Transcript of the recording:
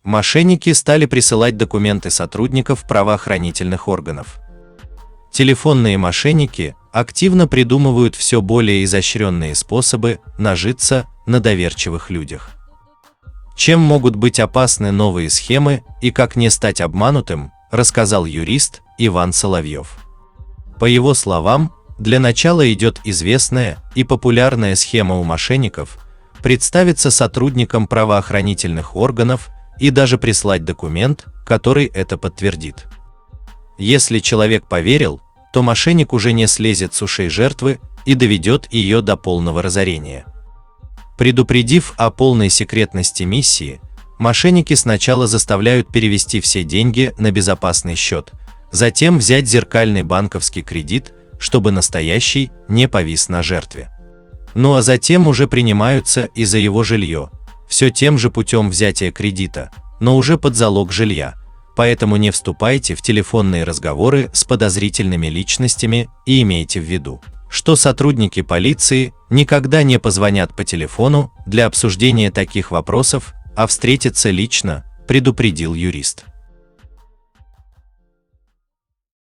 Мошенники стали присылать документы сотрудников правоохранительных органов. Телефонные мошенники активно придумывают все более изощренные способы нажиться на доверчивых людях. Чем могут быть опасны новые схемы и как не стать обманутым, рассказал юрист Иван Соловьев. По его словам, для начала идет известная и популярная схема у мошенников представиться сотрудникам правоохранительных органов и даже прислать документ, который это подтвердит. Если человек поверил, то мошенник уже не слезет с ушей жертвы и доведет ее до полного разорения. Предупредив о полной секретности миссии, мошенники сначала заставляют перевести все деньги на безопасный счет, затем взять зеркальный банковский кредит, чтобы настоящий не повис на жертве. Ну а затем уже принимаются и за его жилье, все тем же путем взятия кредита, но уже под залог жилья. Поэтому не вступайте в телефонные разговоры с подозрительными личностями и имейте в виду, что сотрудники полиции никогда не позвонят по телефону для обсуждения таких вопросов, а встретятся лично, предупредил юрист.